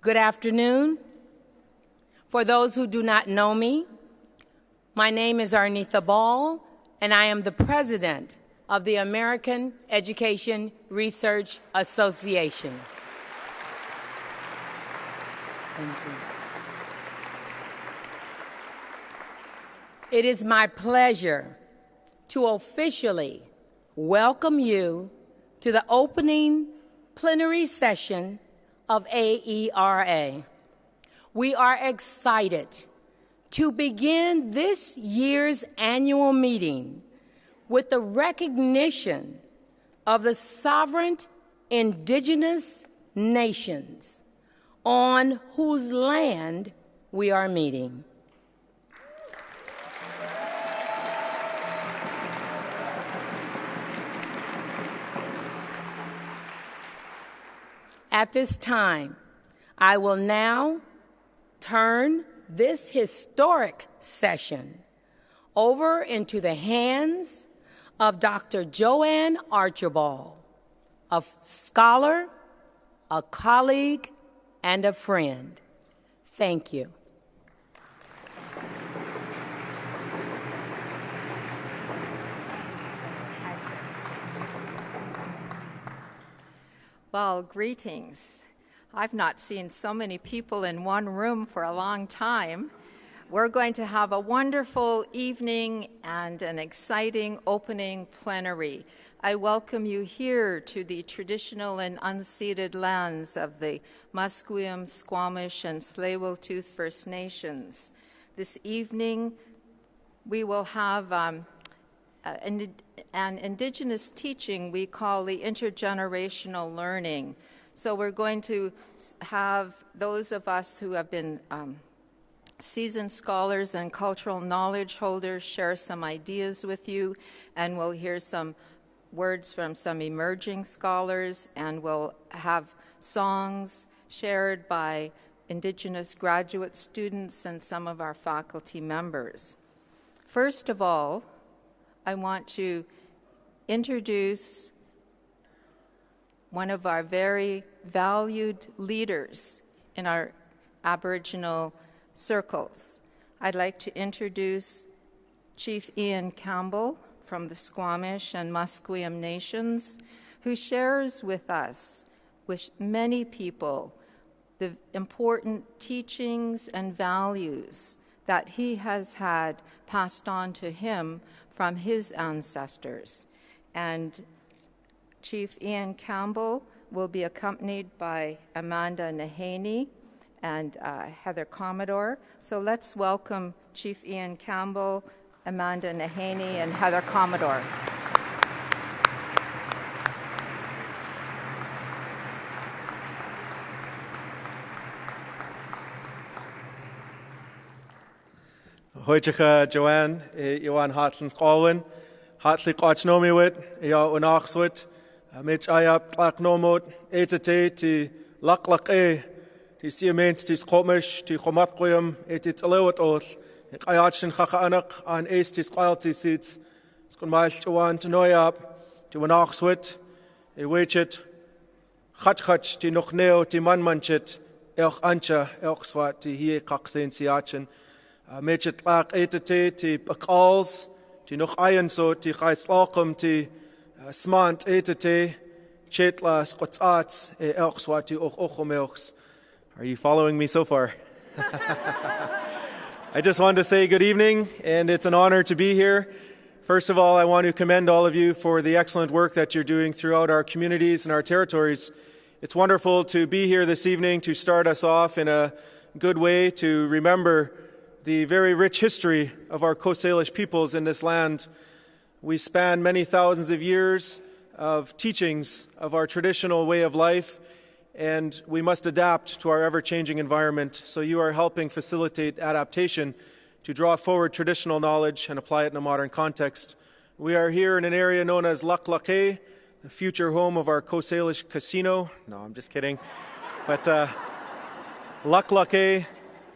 Good afternoon. For those who do not know me, my name is Arnitha Ball, and I am the president of the American Education Research Association. Thank you. It is my pleasure to officially welcome you to the opening plenary session of AERA. We are excited to begin this year's annual meeting with the recognition of the sovereign indigenous nations on whose land we are meeting. At this time, I will now turn this historic session over into the hands of Dr. Joanne Archibald, a scholar, a colleague, and a friend. Thank you. Well, greetings. I've not seen so many people in one room for a long time. We're going to have a wonderful evening and an exciting opening plenary. I welcome you here to the traditional and unceded lands of the Musqueam, Squamish, and Tsleil-Waututh First Nations. This evening, we will have an Indigenous teaching we call the intergenerational learning. So we're going to have those of us who have been seasoned scholars and cultural knowledge holders share some ideas with you, and we'll hear some words from some emerging scholars, and we'll have songs shared by Indigenous graduate students and some of our faculty members. First of all, I want to introduce one of our very valued leaders in our Aboriginal circles. I'd like to introduce Chief Ian Campbell from the Squamish and Musqueam Nations, who shares with us, with many people, the important teachings and values that he has had passed on to him from his ancestors. And Chief Ian Campbell will be accompanied by Amanda Nahaney and Heather Commodore. So let's welcome Chief Ian Campbell, Amanda Nahaney, and Heather Commodore. Hoitje Joanne, Johan hartelijk Colin, hartelijk Archnomiwit, ja Unaxwit, Mitch Ayap, Tlaknomot, Etete, Ti Laklak Ti Siemens, Ti Skomish, Ti Komatkoyam, Etit Alewat Oth, Ayachin Kakaanak, and Estis Quality Seats, Skunmail Joan Tanoyap, Ti Unaxwit, Ewichet, Hatchach, Ti Nochneo, Ti Manmanchit, Elch Ancha, Elchswat, Ti Hie Kaksen Siachin. Mechet lak etete ti bakals ti noch ayenso ti chaislachum ti smant etete chetla skotsats e elchswati och ochomelchs. Are you following me so far? I just wanted to say good evening, and it's an honor to be here. First of all, I want to commend all of you for the excellent work that you're doing throughout our communities and our territories. It's wonderful to be here this evening to start us off in a good way to remember the very rich history of our Coast Salish peoples in this land. We span many thousands of years of teachings of our traditional way of life, and we must adapt to our ever-changing environment. So you are helping facilitate adaptation to draw forward traditional knowledge and apply it in a modern context. We are here in an area known as Lac Lake, the future home of our Coast Salish casino. No, I'm just kidding. But Lac Lake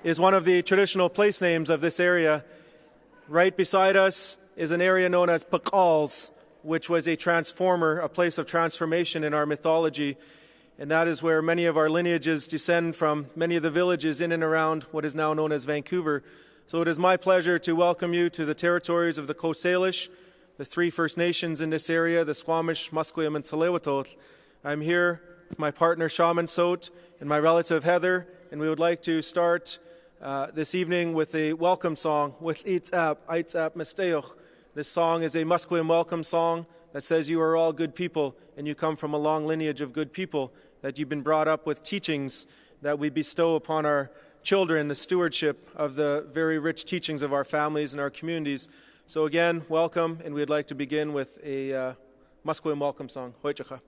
is one of the traditional place names of this area. Right beside us is an area known as Pakals, which was a transformer, a place of transformation in our mythology. and that is where many of our lineages descend from, many of the villages in and around what is now known as Vancouver. So it is my pleasure to welcome you to the territories of the Coast Salish, the 3 First Nations in this area, the Squamish, Musqueam, and Tsleil-Waututh. I'm here with my partner Shaman Sot and my relative Heather, and we would like to start this evening with a welcome song, with Aitzap Mesteoch. This song is a Musqueam welcome song that says you are all good people and you come from a long lineage of good people, that you've been brought up with teachings that we bestow upon our children, the stewardship of the very rich teachings of our families and our communities. So again, welcome, and we'd like to begin with a Musqueam welcome song. Hoichacha.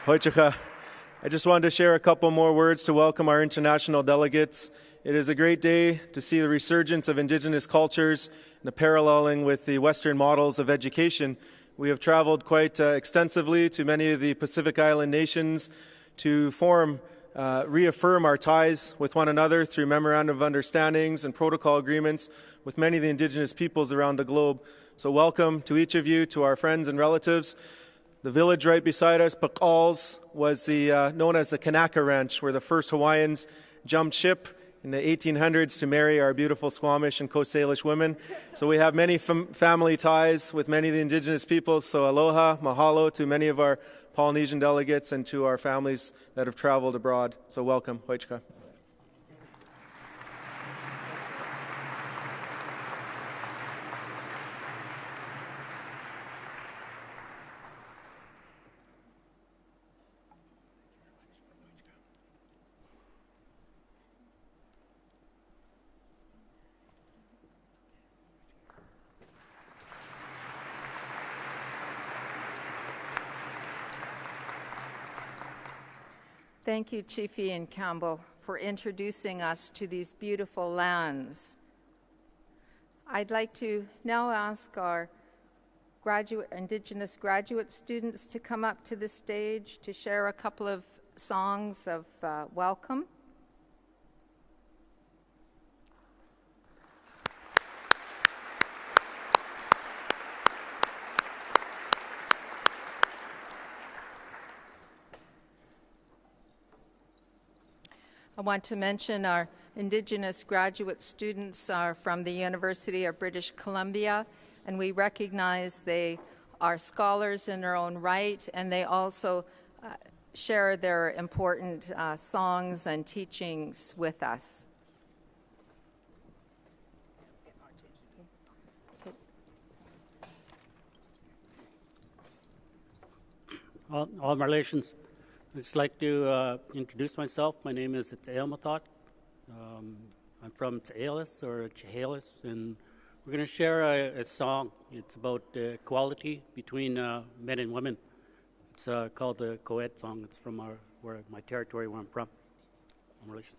Hoichacha. I just wanted to share a couple more words to welcome our international delegates. It is a great day to see the resurgence of Indigenous cultures and the paralleling with the Western models of education. We have traveled quite extensively to many of the Pacific Island nations to reaffirm our ties with one another through memorandum of understandings and protocol agreements with many of the Indigenous peoples around the globe. So welcome to each of you, to our friends and relatives. The village right beside us, Pakals, was known as the Kanaka Ranch, where the first Hawaiians jumped ship in the 1800s to marry our beautiful Squamish and Coast Salish women. So we have many family ties with many of the Indigenous peoples. So aloha, mahalo to many of our Polynesian delegates and to our families that have traveled abroad. So welcome. Hoichka. Thank you, Chief Ian Campbell, for introducing us to these beautiful lands. I'd like to now ask our Indigenous graduate students to come up to the stage to share a couple of songs of welcome. I want to mention our Indigenous graduate students are from the University of British Columbia, and we recognize they are scholars in their own right, and they also share their important songs and teachings with us. All my relations. I'd just like to introduce myself. My name is Tseamathot. I'm from Tsealis or Chehalis, and we're going to share a song. It's about equality between men and women. It's called the Co-Ed song. It's from my territory where I'm from. All relations.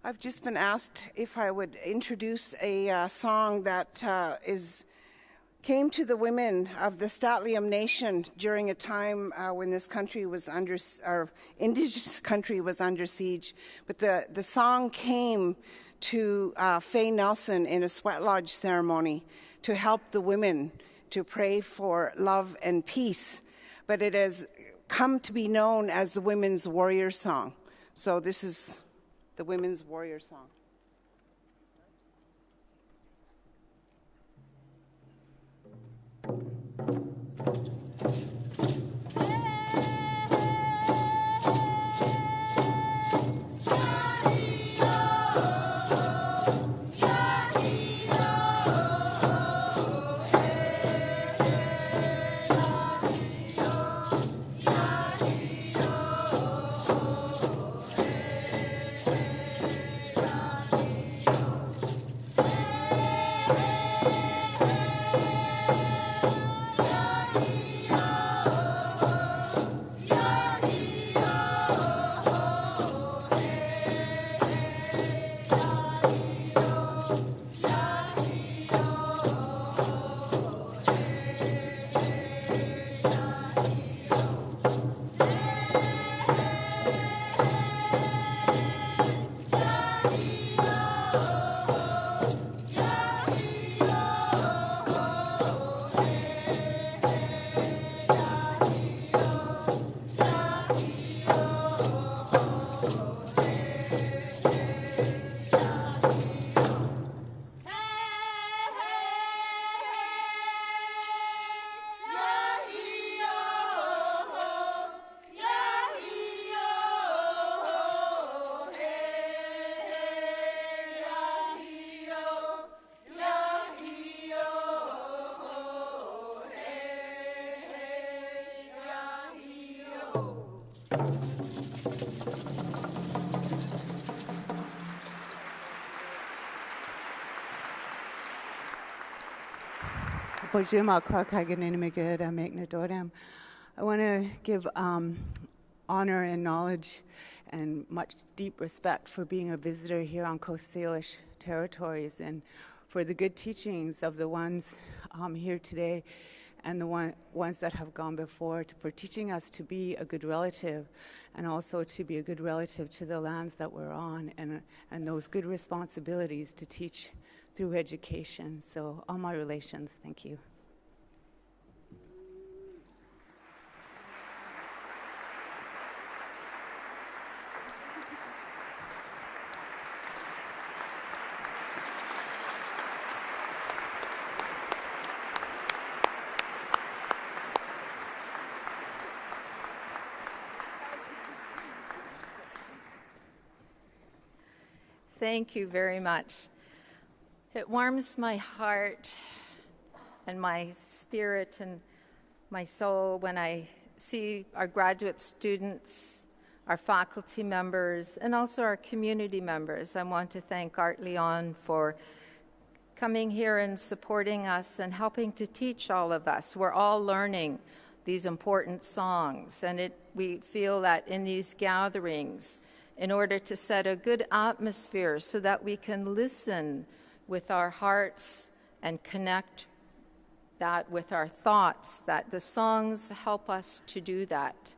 I've just been asked if I would introduce a song that came to the women of the Statliam Nation during a time when this country was our indigenous country was under siege. But the song came to Faye Nelson in a sweat lodge ceremony to help the women to pray for love and peace. But it has come to be known as the Women's Warrior Song. So this is the Women's Warrior Song. I want to give honor and knowledge and much deep respect for being a visitor here on Coast Salish territories and for the good teachings of the ones here today and the ones that have gone before, for teaching us to be a good relative and also to be a good relative to the lands that we're on and those good responsibilities to teach through education. So all my relations, thank you. Thank you very much. It warms my heart and my spirit and my soul when I see our graduate students, our faculty members, and also our community members. I want to thank Art Leon for coming here and supporting us and helping to teach all of us. We're all learning these important songs, and we feel that in these gatherings, in order to set a good atmosphere so that we can listen with our hearts and connect that with our thoughts, that the songs help us to do that.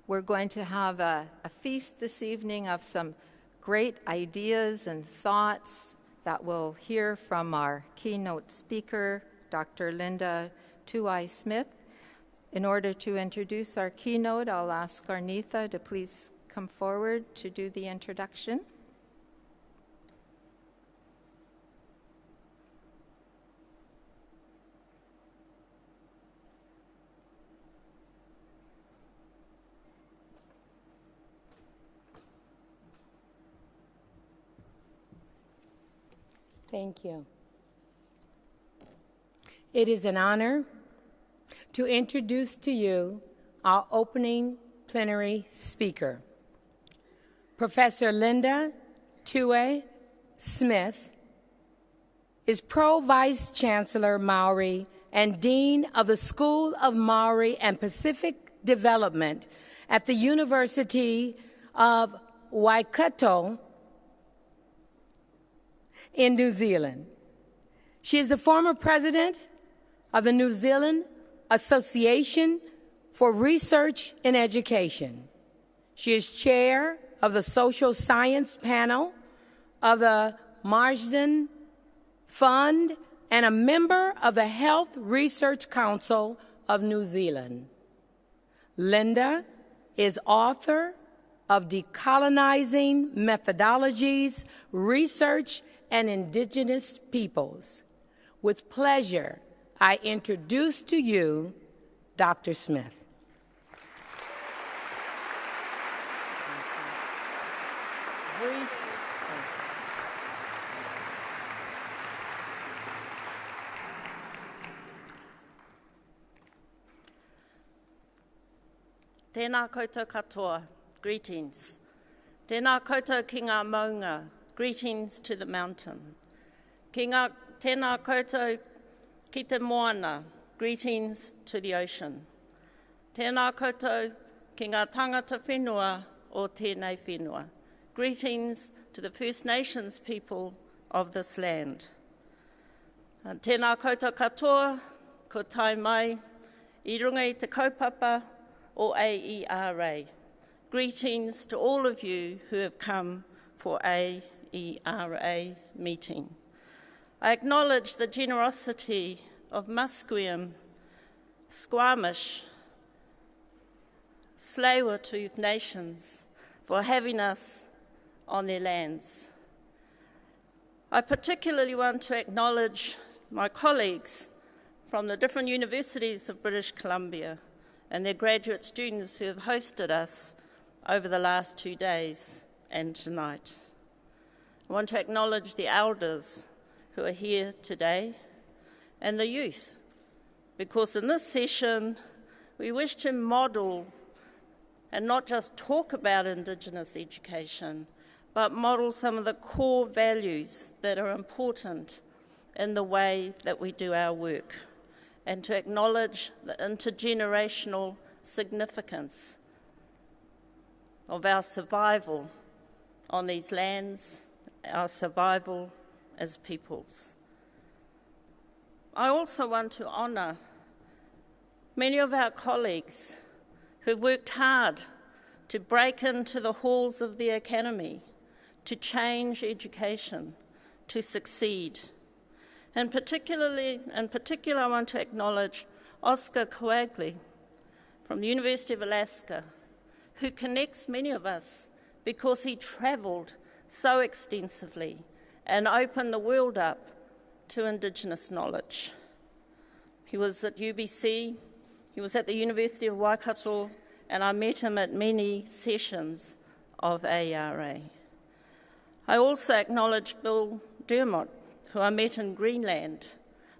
We're going to have a feast this evening of some great ideas and thoughts that we'll hear from our keynote speaker, Dr. Linda Tuai-Smith. In order to introduce our keynote, I'll ask Arnitha to please come forward to do the introduction. Thank you. It is an honor to introduce to you our opening plenary speaker, Professor Linda Tuai-Smith is Pro-Vice Chancellor Maori and Dean of the School of Maori and Pacific Development at the University of Waikato in New Zealand. She is the former president of the New Zealand Association for Research in Education. She is chair of the Social Science Panel of the Marsden Fund and a member of the Health Research Council of New Zealand. Linda is author of Decolonizing Methodologies, Research, and Indigenous Peoples. With pleasure, I introduce to you Dr. Smith. Tēnā koutou katoa, greetings. Tēnā koutou ki ngā maunga, greetings to the mountain. Tēnā koutou ki te moana, greetings to the ocean. Tēnā koutou ki ngā tangata whenua o tēnei whenua, greetings to the First Nations people of this land. Tēnā koutou katoa, ko tai mai, I runga I te kaupapa o AERA. Greetings to all of you who have come for AERA meeting. I acknowledge the generosity of Musqueam, Squamish, Tsleil-Waututh nations for having us on their lands. I particularly want to acknowledge my colleagues from the different universities of British Columbia and their graduate students who have hosted us over the last 2 days and tonight. I want to acknowledge the elders who are here today and the youth, because in this session we wish to model and not just talk about Indigenous education, but model some of the core values that are important in the way that we do our work, and to acknowledge the intergenerational significance of our survival on these lands, our survival as peoples. I also want to honour many of our colleagues who've worked hard to break into the halls of the academy, to change education, to succeed. And in particular, I want to acknowledge Oscar Coagley from the University of Alaska, who connects many of us because he travelled so extensively and opened the world up to Indigenous knowledge. He was at UBC, he was at the University of Waikato, and I met him at many sessions of AERA. I also acknowledge Bill Dermott, who I met in Greenland.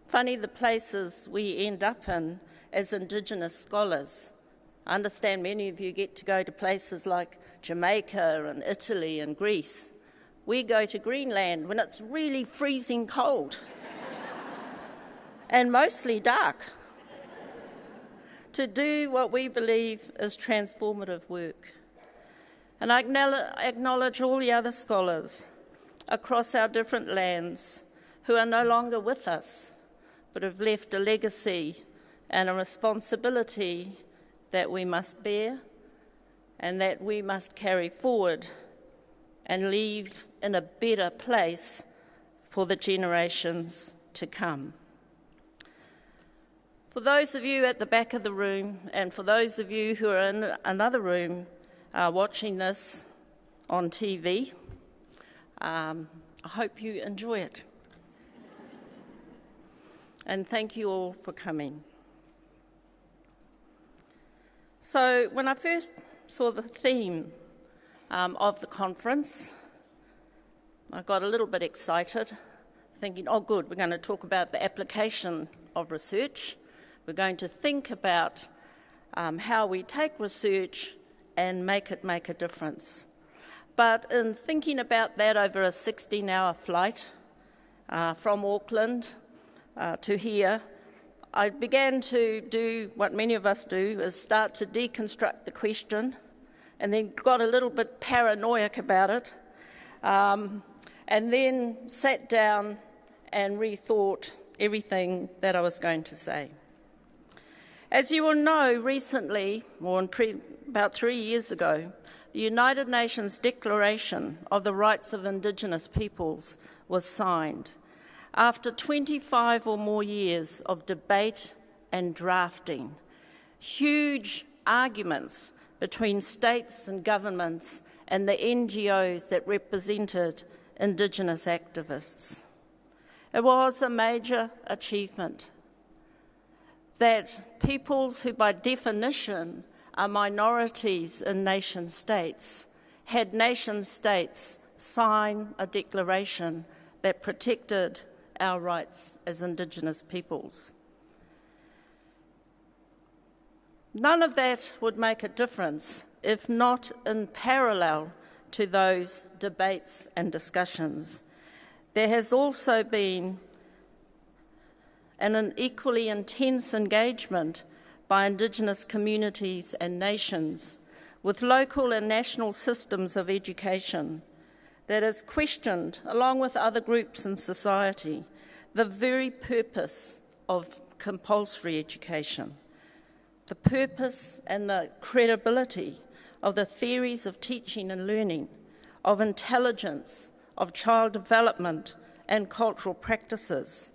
Funny the places we end up in as Indigenous scholars. I understand many of you get to go to places like Jamaica and Italy and Greece. We go to Greenland when it's really freezing cold and mostly dark to do what we believe is transformative work. And I acknowledge all the other scholars across our different lands who are no longer with us, but have left a legacy and a responsibility that we must bear and that we must carry forward and leave in a better place for the generations to come. For those of you at the back of the room, and for those of you who are in another room watching this on TV, I hope you enjoy it. And thank you all for coming. So when I first saw the theme of the conference, I got a little bit excited, thinking, oh good, we're going to talk about the application of research. We're going to think about how we take research and make it make a difference. But in thinking about that over a 16-hour flight from Auckland to here, I began to do what many of us do, is start to deconstruct the question, and then got a little bit paranoid about it, and then sat down and rethought everything that I was going to say. As you will know, recently, or about 3 years ago, the United Nations Declaration of the Rights of Indigenous Peoples was signed, after 25 or more years of debate and drafting. Huge arguments between states and governments and the NGOs that represented Indigenous activists. It was a major achievement that peoples who by definition are minorities in nation states had nation states sign a declaration that protected our rights as Indigenous peoples. None of that would make a difference if not in parallel to those debates and discussions. There has also been an equally intense engagement by Indigenous communities and nations with local and national systems of education that has questioned, along with other groups in society, the very purpose of compulsory education, the purpose and the credibility of the theories of teaching and learning, of intelligence, of child development and cultural practices,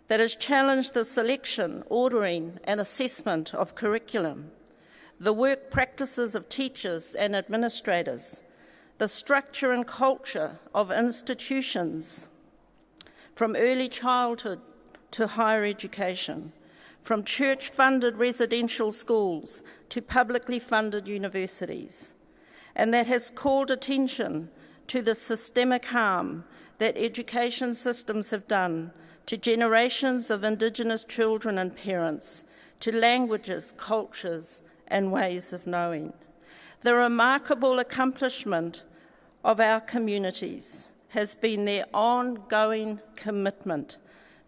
that has challenged the selection, ordering and assessment of curriculum, the work practices of teachers and administrators, the structure and culture of institutions, from early childhood to higher education, from church-funded residential schools to publicly funded universities, and that has called attention to the systemic harm that education systems have done to generations of Indigenous children and parents, to languages, cultures, and ways of knowing. The remarkable accomplishment of our communities has been their ongoing commitment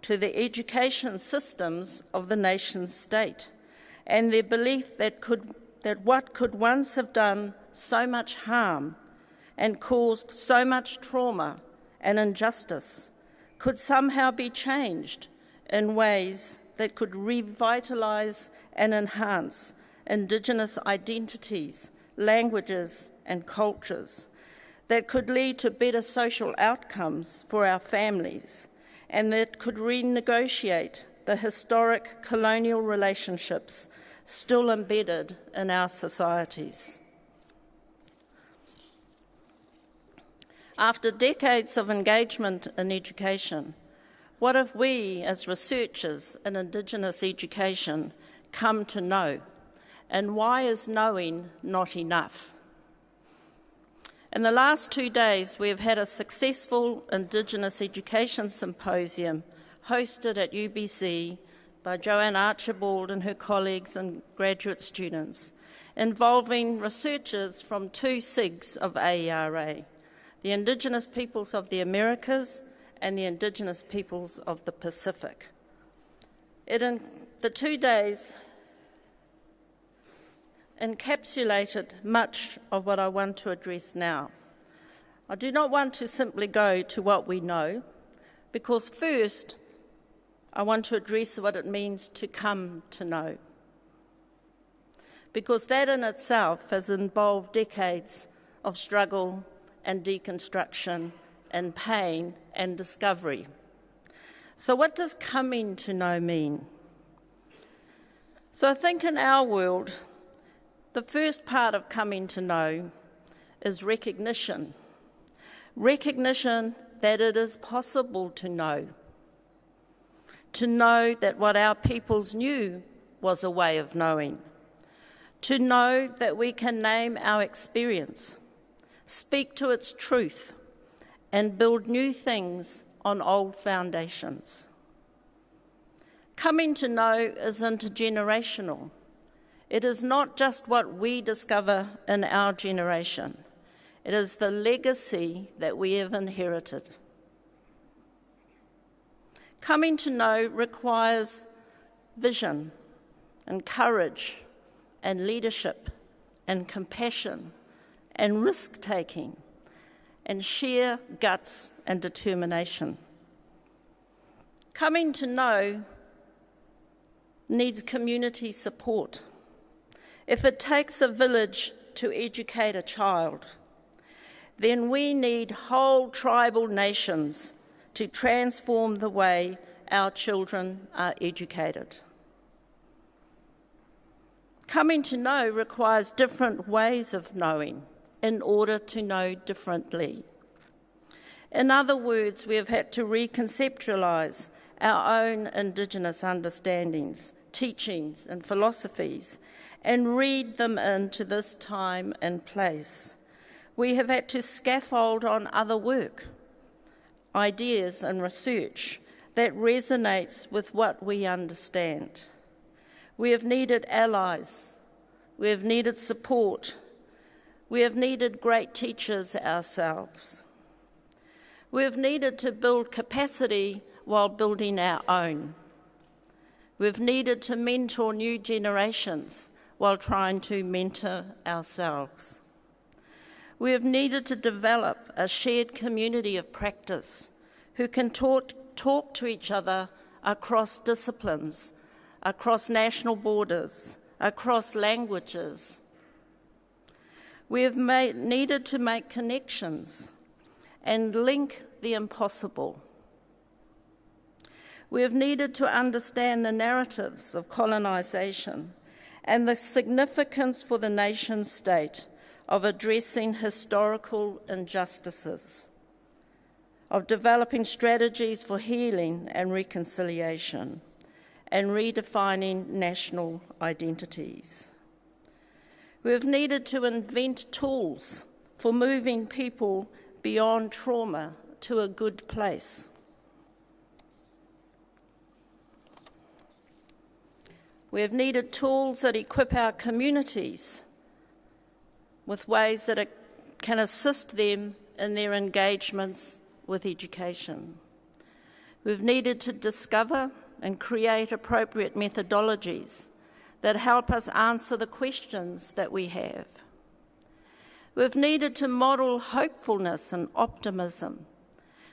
to the education systems of the nation state and their belief that what could once have done so much harm and caused so much trauma and injustice could somehow be changed in ways that could revitalise and enhance Indigenous identities, languages and cultures, that could lead to better social outcomes for our families, and that could renegotiate the historic colonial relationships still embedded in our societies. After decades of engagement in education, what have we as researchers in Indigenous education come to know? And why is knowing not enough? In the last 2 days, we have had a successful Indigenous education symposium hosted at UBC by Joanne Archibald and her colleagues and graduate students, involving researchers from 2 SIGs of AERA, the Indigenous peoples of the Americas and the Indigenous peoples of the Pacific. The 2 days encapsulated much of what I want to address now. I do not want to simply go to what we know, because first I want to address what it means to come to know, because that in itself has involved decades of struggle and deconstruction and pain and discovery. So what does coming to know mean? So I think in our world, the first part of coming to know is recognition. Recognition that it is possible to know that what our peoples knew was a way of knowing, to know that we can name our experience, speak to its truth, and build new things on old foundations. Coming to know is intergenerational. It is not just what we discover in our generation. It is the legacy that we have inherited. Coming to know requires vision and courage and leadership and compassion and risk-taking and sheer guts and determination. Coming to know needs community support. If it takes a village to educate a child, then we need whole tribal nations to transform the way our children are educated. Coming to know requires different ways of knowing in order to know differently. In other words, we have had to reconceptualise our own Indigenous understandings, teachings and philosophies and read them into this time and place. We have had to scaffold on other work, ideas and research that resonates with what we understand. We have needed allies, we have needed support, we have needed great teachers ourselves. We have needed to build capacity while building our own. We've needed to mentor new generations while trying to mentor ourselves. We have needed to develop a shared community of practice who can talk to each other across disciplines, across national borders, across languages. We have needed to make connections and link the impossible. We have needed to understand the narratives of colonisation and the significance for the nation state of addressing historical injustices, of developing strategies for healing and reconciliation, and redefining national identities. We have needed to invent tools for moving people beyond trauma to a good place. We have needed tools that equip our communities with ways that can assist them in their engagements with education. We've needed to discover and create appropriate methodologies that help us answer the questions that we have. We've needed to model hopefulness and optimism,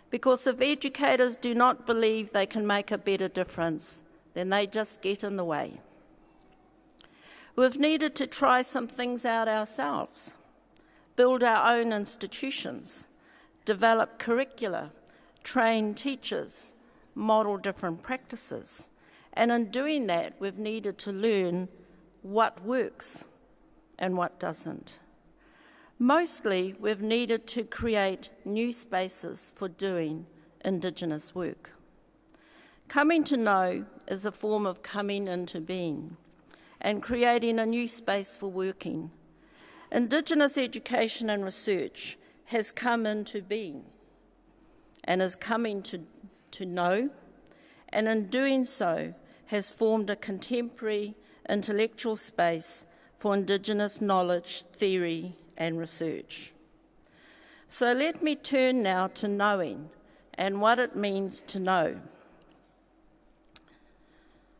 because if educators do not believe they can make a better difference, then they just get in the way. We've needed to try some things out ourselves, build our own institutions, develop curricula, train teachers, model different practices. And in doing that, we've needed to learn what works and what doesn't. Mostly, we've needed to create new spaces for doing Indigenous work. Coming to know is a form of coming into being and creating a new space for working. Indigenous education and research has come into being and is coming to know, and in doing so has formed a contemporary intellectual space for Indigenous knowledge, theory and research. So let me turn now to knowing and what it means to know.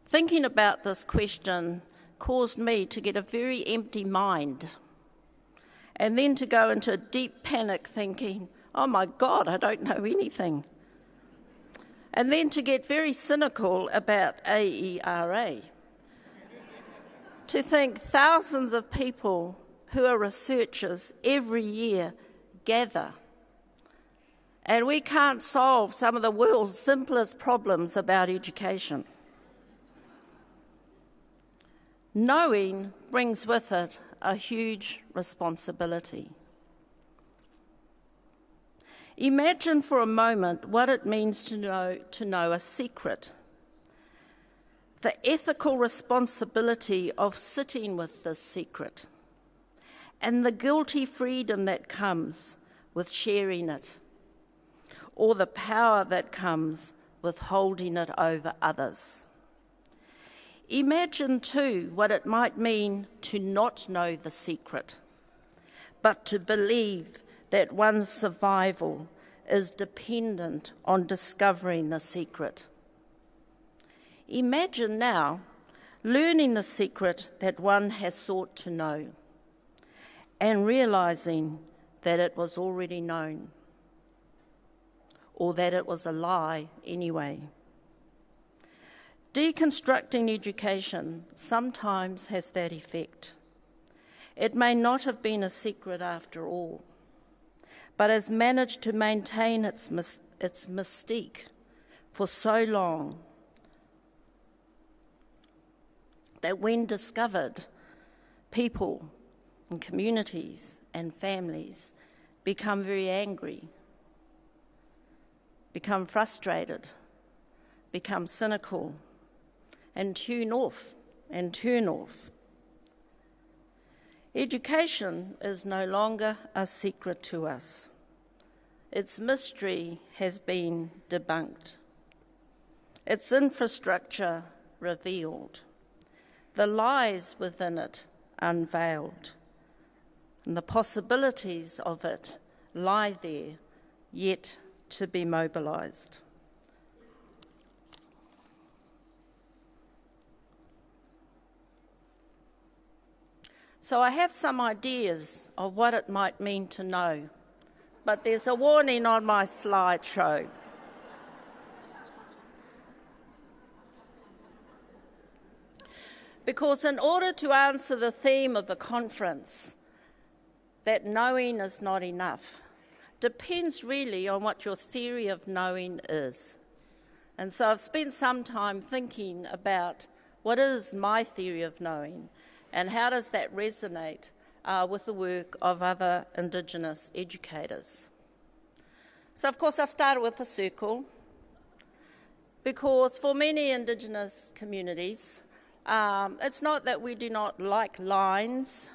Thinking about this question caused me to get a very empty mind and then to go into a deep panic thinking, oh my God, I don't know anything. And then to get very cynical about AERA. To think thousands of people who are researchers every year gather, and we can't solve some of the world's simplest problems about education. Knowing brings with it a huge responsibility. Imagine for a moment what it means to know a secret. The ethical responsibility of sitting with this secret, and the guilty freedom that comes with sharing it, or the power that comes with holding it over others. Imagine too what it might mean to not know the secret, but to believe that one's survival is dependent on discovering the secret. Imagine now learning the secret that one has sought to know and realizing that it was already known, or that it was a lie anyway. Deconstructing education sometimes has that effect. It may not have been a secret after all, but has managed to maintain its mystique for so long that when discovered, people and communities and families become very angry, become frustrated, become cynical, and tune off and turn off. Education is no longer a secret to us. Its mystery has been debunked, its infrastructure revealed, the lies within it unveiled, and the possibilities of it lie there, yet to be mobilised. So I have some ideas of what it might mean to know, but there's a warning on my slideshow. Because in order to answer the theme of the conference, that knowing is not enough, depends really on what your theory of knowing is. And so I've spent some time thinking about what is my theory of knowing and how does that resonate with the work of other Indigenous educators. So of course I've started with a circle, because for many Indigenous communities, it's not that we do not like lines,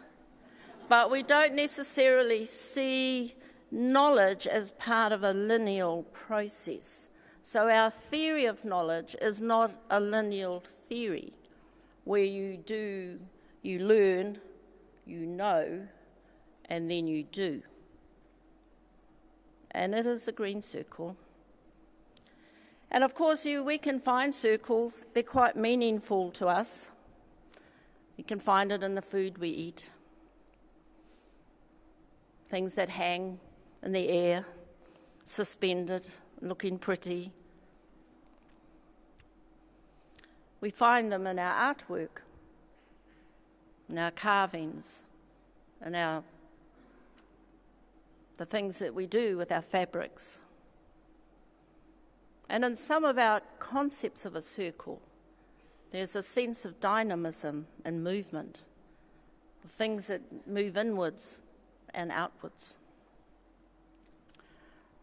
but we don't necessarily see knowledge as part of a lineal process. So our theory of knowledge is not a lineal theory where you learn, you know, and then you do. And it is a green circle. And of course, we can find circles, they're quite meaningful to us. You can find it in the food we eat. Things that hang in the air, suspended, looking pretty. We find them in our artwork, in our carvings, in the things that we do with our fabrics. And in some of our concepts of a circle, there's a sense of dynamism and movement, of things that move inwards and outwards.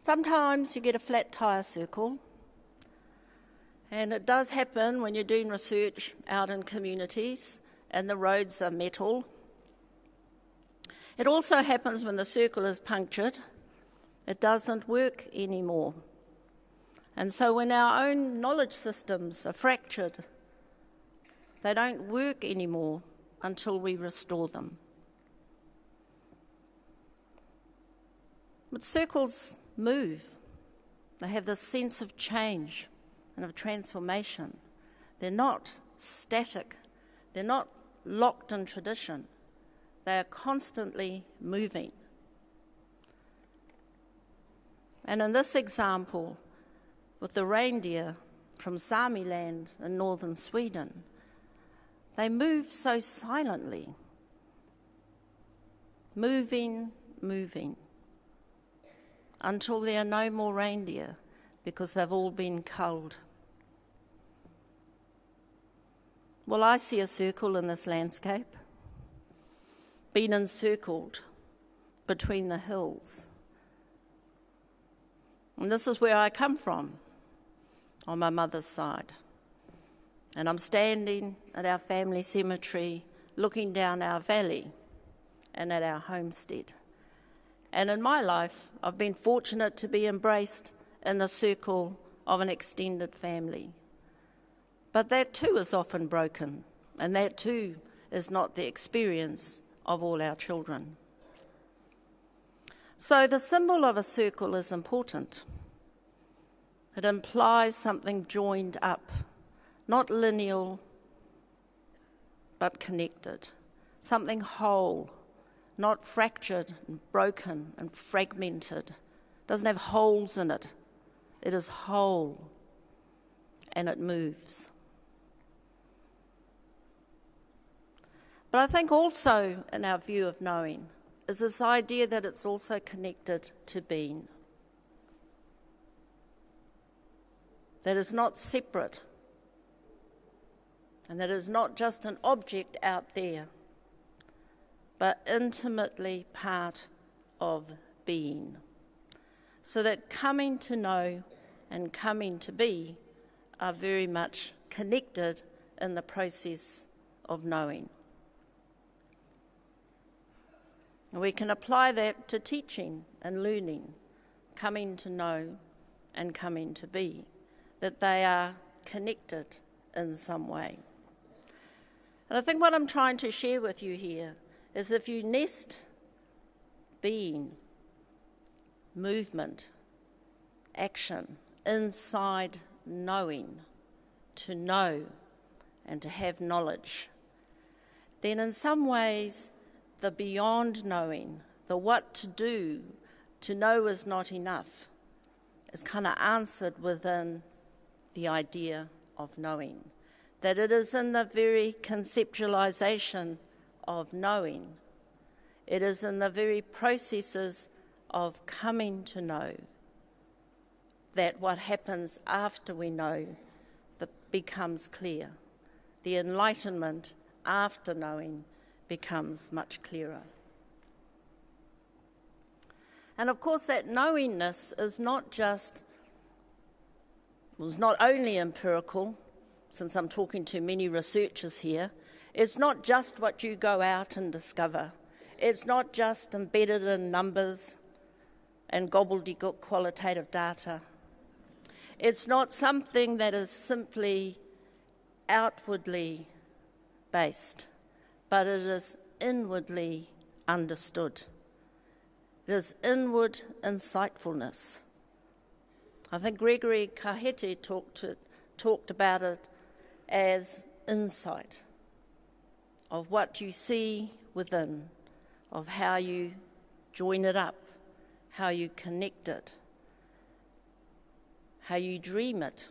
Sometimes you get a flat tire circle, and it does happen when you're doing research out in communities and the roads are metal. It also happens when the circle is punctured. It doesn't work anymore. And so when our own knowledge systems are fractured, they don't work anymore until we restore them. But circles move. They have this sense of change and of transformation. They're not static. They're not locked in tradition. They are constantly moving. And in this example, with the reindeer from Sami land in northern Sweden, they move so silently, moving, until there are no more reindeer because they've all been culled. Well, I see a circle in this landscape, being encircled between the hills. And this is where I come from, on my mother's side. And I'm standing at our family cemetery, looking down our valley and at our homestead. And in my life, I've been fortunate to be embraced in the circle of an extended family. But that too is often broken, and that too is not the experience of all our children. So the symbol of a circle is important. It implies something joined up, not lineal, but connected. Something whole, not fractured and broken and fragmented. It doesn't have holes in it. It is whole, and it moves. But I think also in our view of knowing is this idea that it's also connected to being. That is not separate, and that is not just an object out there, but intimately part of being. So that coming to know and coming to be are very much connected in the process of knowing. And we can apply that to teaching and learning, coming to know and coming to be, that they are connected in some way. And I think what I'm trying to share with you here is if you nest being, movement, action inside knowing, to know and to have knowledge, then in some ways the beyond knowing, the what to do, to know is not enough, is kind of answered within the idea of knowing. That it is in the very conceptualization of knowing. It is in the very processes of coming to know that what happens after we know that becomes clear. The enlightenment after knowing becomes much clearer. And of course that knowingness is not only empirical, since I'm talking to many researchers here. It's not just what you go out and discover. It's not just embedded in numbers and gobbledygook qualitative data. It's not something that is simply outwardly based, but it is inwardly understood It is inward insightfulness. I think Gregory Kahete talked about it as insight of what you see within, of how you join it up, how you connect it, how you dream it,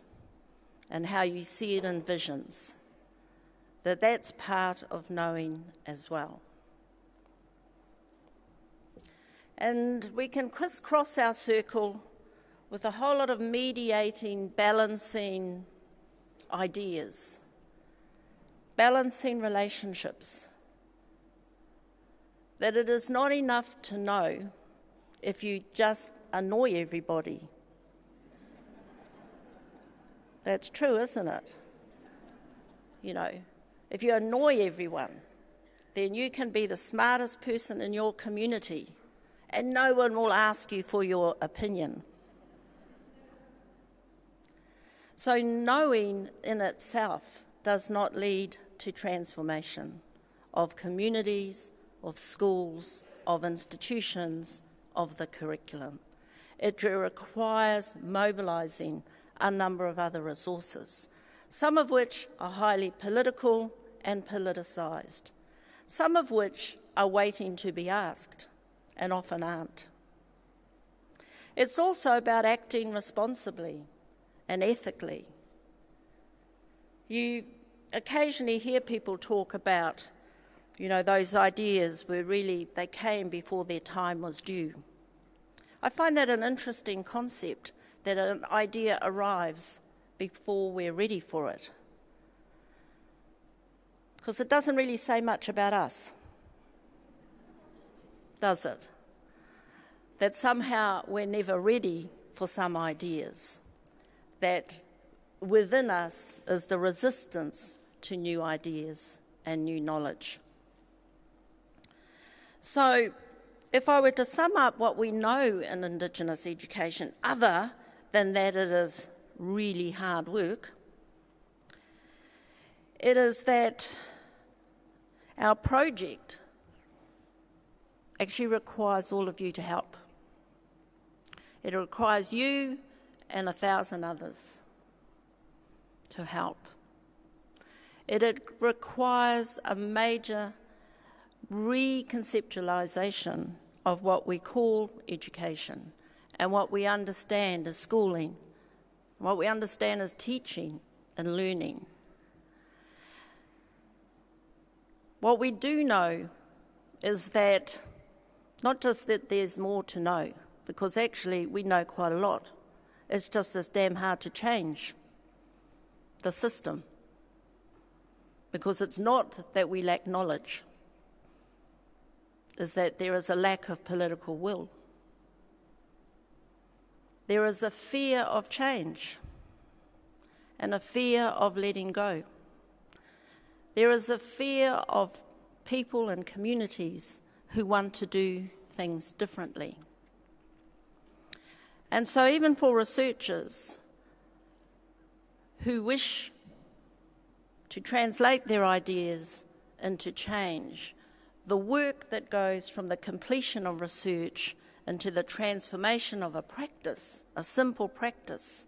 and how you see it in visions. That's part of knowing as well. And we can crisscross our circle with a whole lot of mediating, balancing ideas, balancing relationships. That it is not enough to know if you just annoy everybody. That's true, isn't it? You know, if you annoy everyone, then you can be the smartest person in your community and no one will ask you for your opinion. So knowing in itself does not lead to transformation of communities, of schools, of institutions, of the curriculum. It requires mobilising a number of other resources, some of which are highly political and politicised, some of which are waiting to be asked and often aren't. It's also about acting responsibly and ethically. You occasionally hear people talk about, you know, those ideas where really they came before their time was due. I find that an interesting concept, that an idea arrives before we're ready for it. Because it doesn't really say much about us, does it? That somehow we're never ready for some ideas, that within us is the resistance to new ideas and new knowledge. So, if I were to sum up what we know in Indigenous education, other than that it is really hard work, it is that our project actually requires all of you to help. It requires you and 1,000 others to help. It requires a major reconceptualisation of what we call education and what we understand as schooling, what we understand as teaching and learning. What we do know is that not just that there's more to know, because actually we know quite a lot. It's just as damn hard to change the system, because it's not that we lack knowledge, is that there is a lack of political will. There is a fear of change and a fear of letting go. There is a fear of people and communities who want to do things differently. And so even for researchers who wish to translate their ideas into change, the work that goes from the completion of research into the transformation of a practice, a simple practice,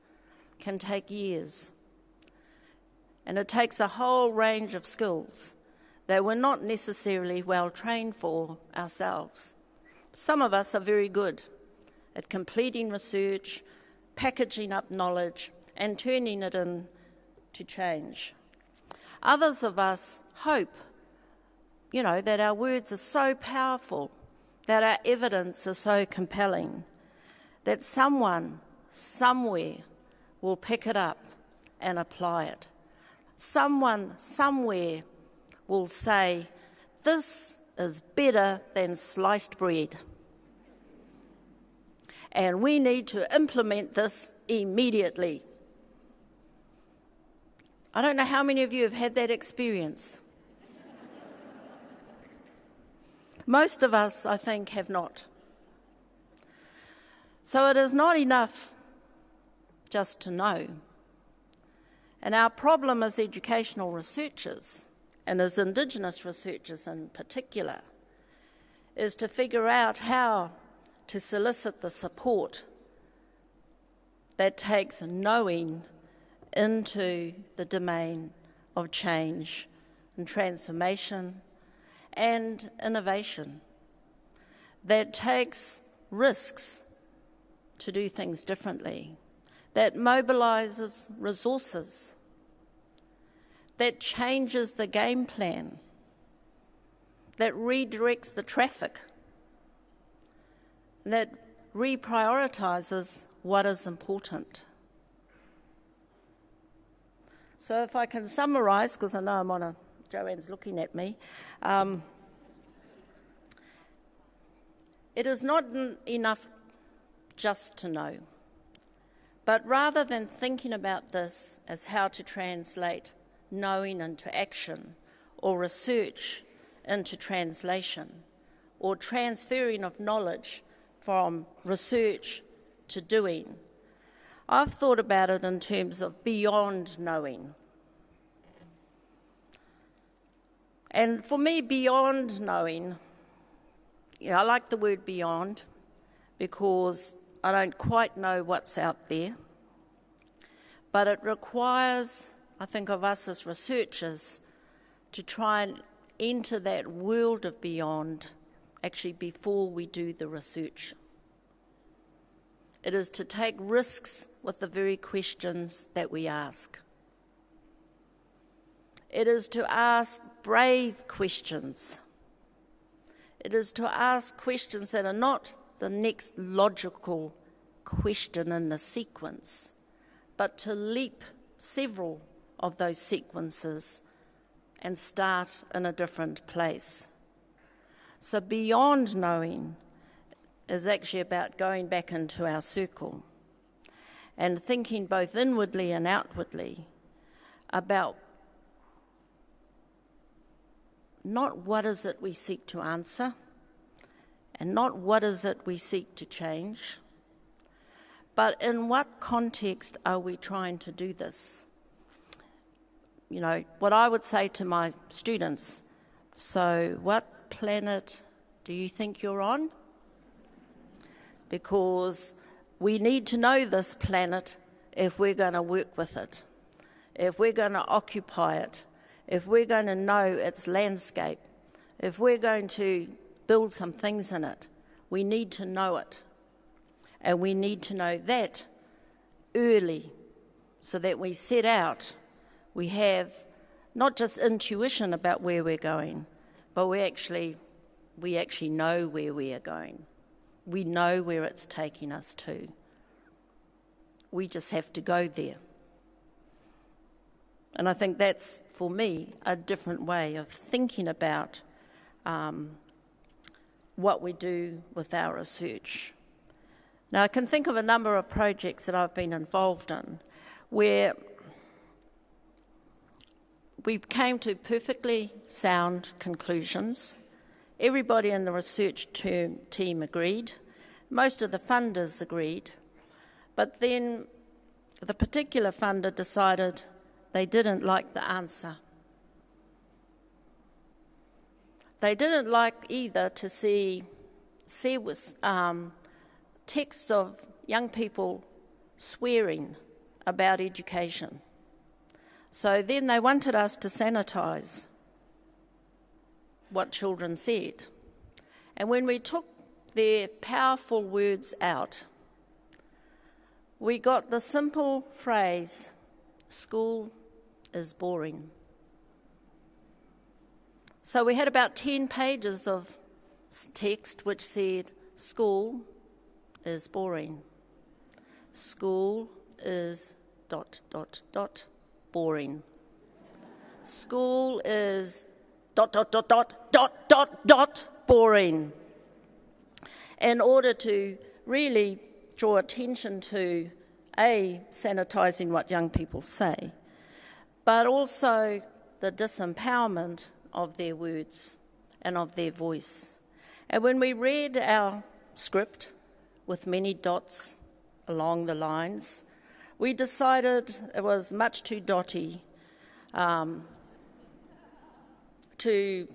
can take years. And it takes a whole range of skills that we're not necessarily well trained for ourselves. Some of us are very good at completing research, packaging up knowledge, and turning it into change. Others of us hope, that our words are so powerful, that our evidence is so compelling, that someone, somewhere, will pick it up and apply it. Someone, somewhere, will say, this is better than sliced bread. And we need to implement this immediately. I don't know how many of you have had that experience. Most of us, I think, have not. So it is not enough just to know. And our problem as educational researchers, and as Indigenous researchers in particular, is to figure out how to solicit the support that takes knowing into the domain of change and transformation and innovation, that takes risks to do things differently, that mobilises resources, that changes the game plan, that redirects the traffic, that reprioritises what is important. So if I can summarise, because I know Joanne's looking at me, it is not enough just to know, but rather than thinking about this as how to translate knowing into action, or research into translation, or transferring of knowledge from research to doing, I've thought about it in terms of beyond knowing. And for me, beyond knowing, I like the word beyond because I don't quite know what's out there, but it requires, I think, of us as researchers to try and enter that world of beyond actually before we do the research. It is to take risks with the very questions that we ask. It is to ask brave questions. It is to ask questions that are not the next logical question in the sequence, but to leap several of those sequences and start in a different place. So beyond knowing is actually about going back into our circle and thinking both inwardly and outwardly about not what is it we seek to answer and not what is it we seek to change, but in what context are we trying to do this? You know, what I would say to my students, so what planet do you think you're on? Because we need to know this planet if we're going to work with it, if we're going to occupy it, if we're going to know its landscape, if we're going to build some things in it. We need to know it. And we need to know that early so that we set out, we have not just intuition about where we're going, but we actually know where we are going. We know where it's taking us to. We just have to go there. And I think that's, for me, a different way of thinking about what we do with our research. Now, I can think of a number of projects that I've been involved in where we came to perfectly sound conclusions. Everybody in the research team agreed. Most of the funders agreed. But then the particular funder decided they didn't like the answer. They didn't like either to see texts of young people swearing about education. So then they wanted us to sanitise what children said. And when we took their powerful words out, we got the simple phrase, "School is boring." So we had about 10 pages of text which said, "School is boring. School is ... boring. School is ... boring." In order to really draw attention to, A, sanitising what young people say, but also the disempowerment of their words and of their voice. And when we read our script with many dots along the lines, we decided it was much too dotty to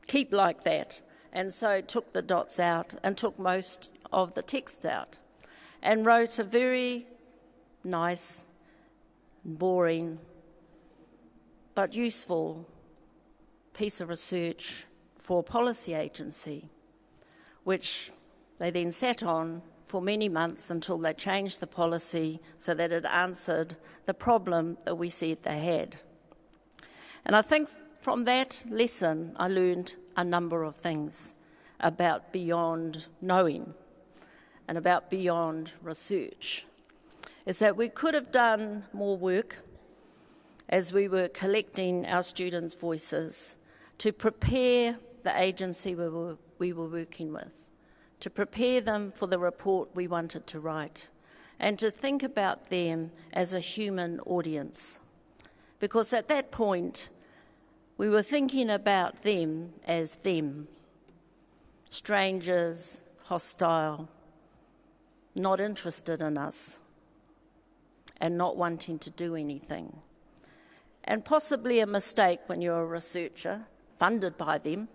keep like that. and so took the dots out and took most of the text out and wrote a very nice, boring, but useful piece of research for a policy agency, which they then sat on for many months until they changed the policy so that it answered the problem that we said they had. And I think from that lesson, I learned a number of things about beyond knowing and about beyond research. Is that we could have done more work as we were collecting our students' voices to prepare the agency we were working with, to prepare them for the report we wanted to write, and to think about them as a human audience. Because at that point, we were thinking about them as them, strangers, hostile, not interested in us, and not wanting to do anything. And possibly a mistake when you're a researcher, funded by them,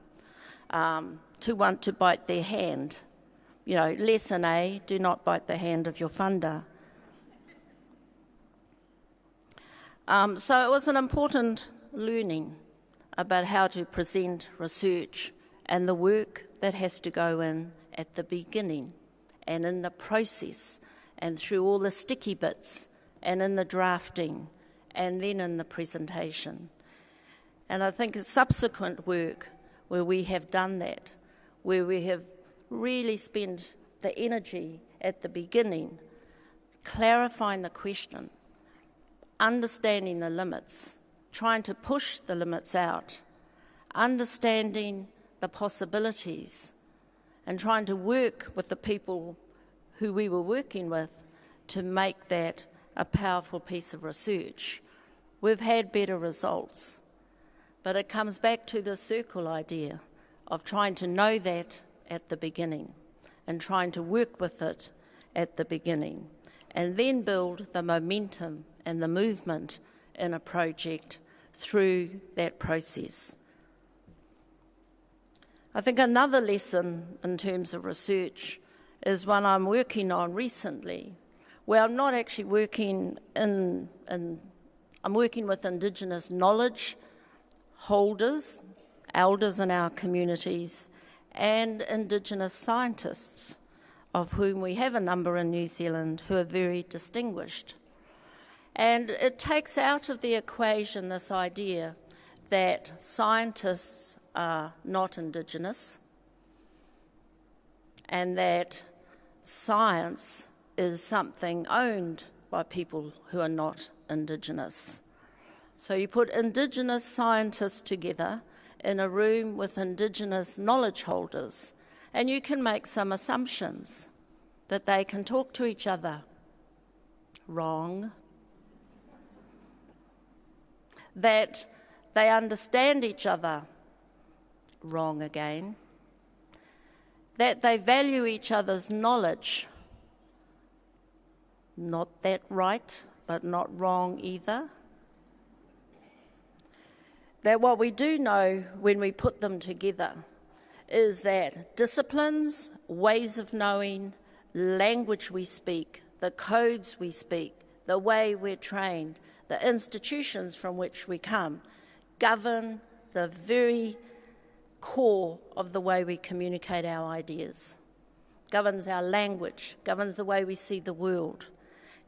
to want to bite their hand. You know, lesson A, do not bite the hand of your funder. So it was an important learning about how to present research and the work that has to go in at the beginning and in the process and through all the sticky bits and in the drafting and then in the presentation. And I think subsequent work where we have done that, where we have really spent the energy at the beginning, clarifying the question, understanding the limits, trying to push the limits out, understanding the possibilities, and trying to work with the people who we were working with to make that a powerful piece of research. We've had better results, but it comes back to the circle idea of trying to know that at the beginning and trying to work with it at the beginning and then build the momentum and the movement in a project through that process. I think another lesson in terms of research is one I'm working on recently, where I'm not actually working I'm working with Indigenous knowledge holders, elders in our communities, and Indigenous scientists, of whom we have a number in New Zealand who are very distinguished. And it takes out of the equation this idea that scientists are not Indigenous and that science is something owned by people who are not Indigenous. So you put Indigenous scientists together in a room with Indigenous knowledge holders, and you can make some assumptions that they can talk to each other. Wrong. That they understand each other. Wrong again. That they value each other's knowledge. Not that right, but not wrong either. That what we do know when we put them together is that disciplines, ways of knowing, language we speak, the codes we speak, the way we're trained, the institutions from which we come, govern the very core of the way we communicate our ideas, governs our language, governs the way we see the world,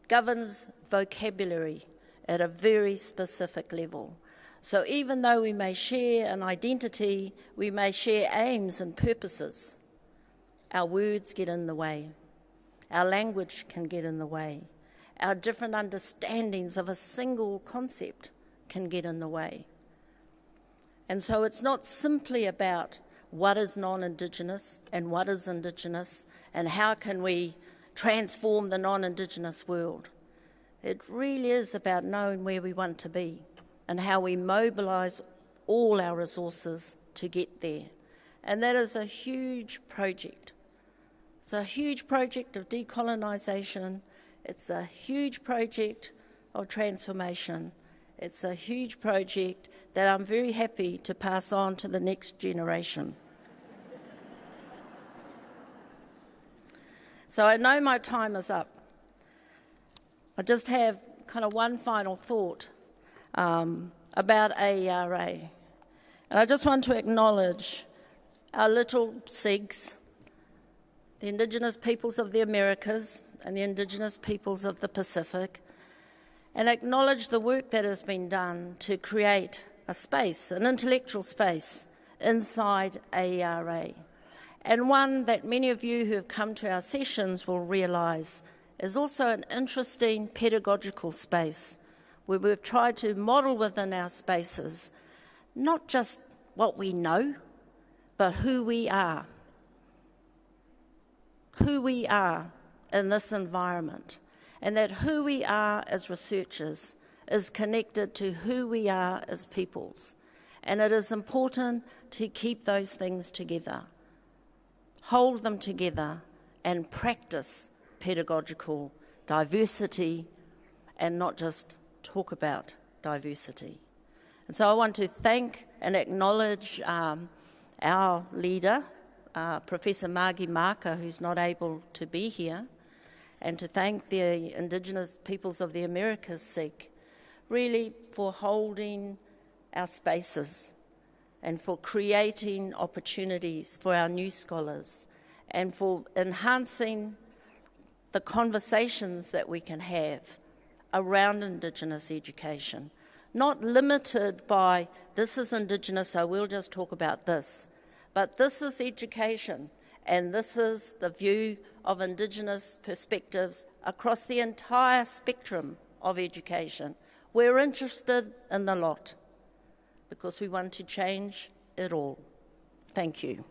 governs vocabulary at a very specific level. So even though we may share an identity, we may share aims and purposes, our words get in the way. Our language can get in the way. Our different understandings of a single concept can get in the way. And so it's not simply about what is non-Indigenous and what is Indigenous and how can we transform the non-Indigenous world. It really is about knowing where we want to be and how we mobilise all our resources to get there. And that is a huge project. It's a huge project of decolonisation. It's a huge project of transformation. It's a huge project that I'm very happy to pass on to the next generation. So I know my time is up. I just have kind of one final thought about AERA. And I just want to acknowledge our little SIGs, the Indigenous peoples of the Americas and the Indigenous peoples of the Pacific, and acknowledge the work that has been done to create a space, an intellectual space, inside AERA, and one that many of you who have come to our sessions will realise is also an interesting pedagogical space where we've tried to model within our spaces not just what we know, but who we are in this environment, and that who we are as researchers is connected to who we are as peoples. And it is important to keep those things together, hold them together, and practice pedagogical diversity and not just talk about diversity. And so I want to thank and acknowledge our leader, Professor Magi Maka, who's not able to be here, and to thank the Indigenous peoples of the Americas, SIG, really for holding our spaces and for creating opportunities for our new scholars and for enhancing the conversations that we can have around Indigenous education. Not limited by, this is Indigenous, so we'll just talk about this. But this is education, and this is the view of Indigenous perspectives across the entire spectrum of education. We're interested in the lot because we want to change it all. Thank you.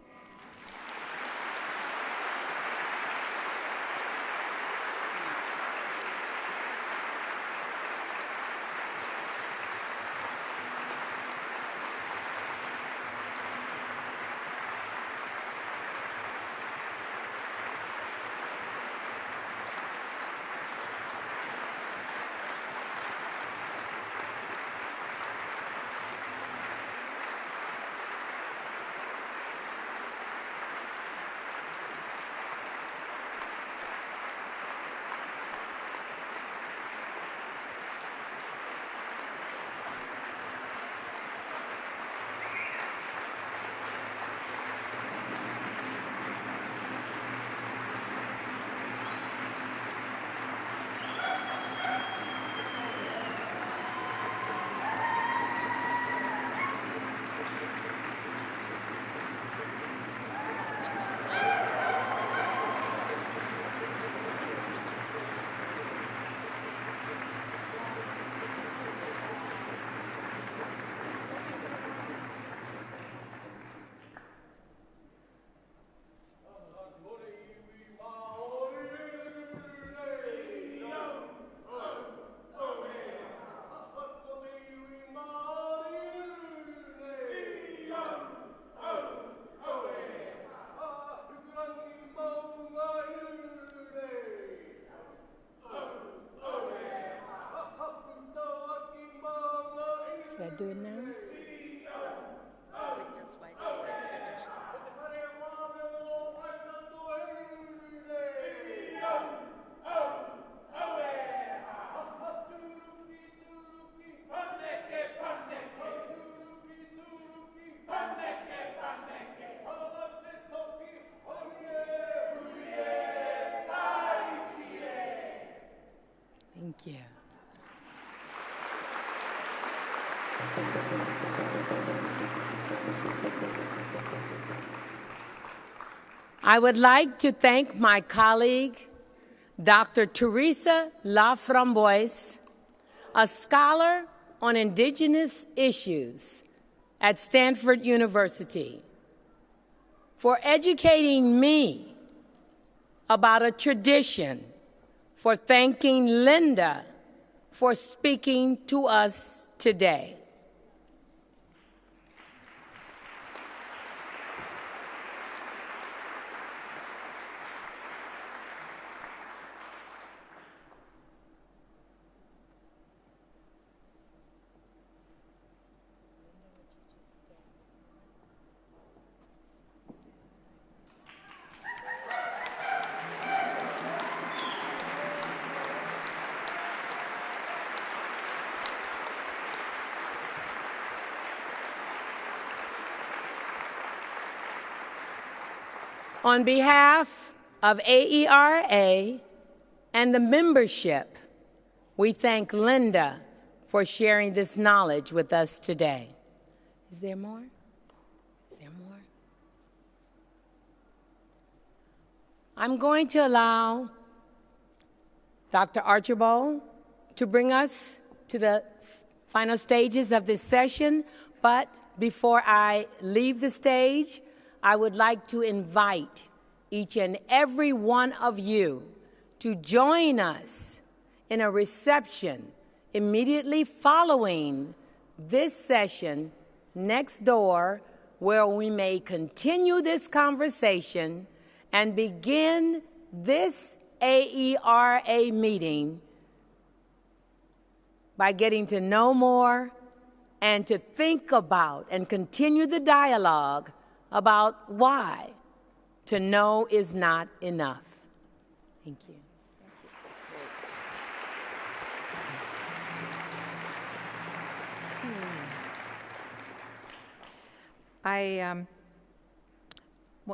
Should I do it now? Thank you. I would like to thank my colleague, Dr. Teresa Laframboise, a scholar on Indigenous issues at Stanford University, for educating me about a tradition, for thanking Linda for speaking to us today. On behalf of AERA and the membership, we thank Linda for sharing this knowledge with us today. Is there more? Is there more? I'm going to allow Dr. Archibald to bring us to the final stages of this session, but before I leave the stage, I would like to invite each and every one of you to join us in a reception immediately following this session next door, where we may continue this conversation and begin this AERA meeting by getting to know more and to think about and continue the dialogue about why to know is not enough. Thank you. I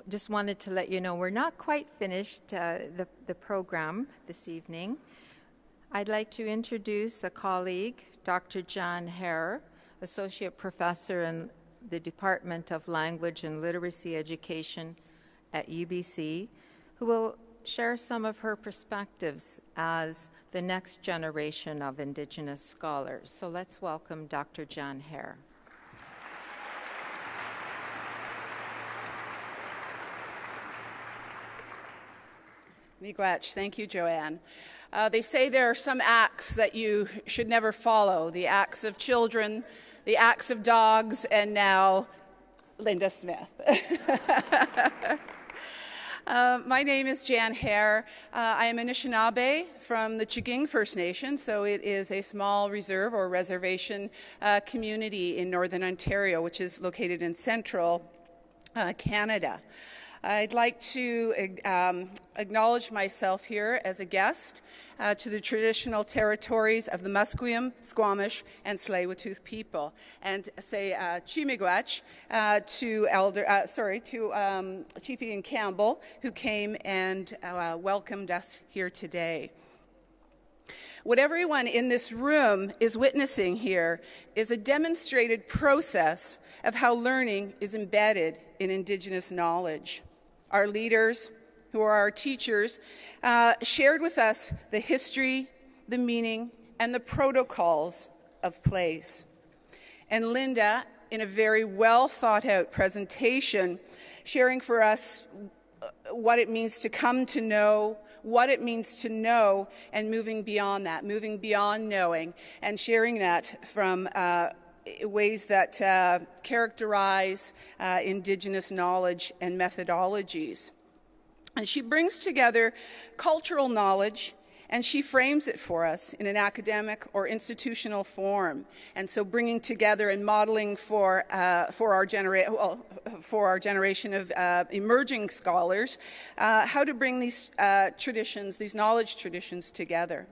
just wanted to let you know we're not quite finished the program this evening. I'd like to introduce a colleague, Dr. Jan Hare, Associate Professor in the Department of Language and Literacy Education at UBC, who will share some of her perspectives as the next generation of Indigenous scholars. So let's welcome Dr. Jan Hare. Miigwech. Thank you, Joanne. They say there are some acts that you should never follow, the acts of children, the acts of dogs, and now Linda Smith. My name is Jan Hare. I am Anishinaabe from the Chaging First Nation, so it is a small reserve or reservation community in Northern Ontario, which is located in central Canada. I'd like to acknowledge myself here as a guest to the traditional territories of the Musqueam, Squamish, and Tsleil-Waututh people, and say Chimigwech to Chief Ian Campbell, who came and welcomed us here today. What everyone in this room is witnessing here is a demonstrated process of how learning is embedded in Indigenous knowledge. Our leaders, who are our teachers, shared with us the history, the meaning, and the protocols of place. And Linda, in a very well thought out presentation, sharing for us what it means to come to know, what it means to know, and moving beyond that, moving beyond knowing, and sharing that from ways that characterize Indigenous knowledge and methodologies. And she brings together cultural knowledge, and she frames it for us in an academic or institutional form. And so bringing together and modeling for our generation of emerging scholars, how to bring these traditions, these knowledge traditions together.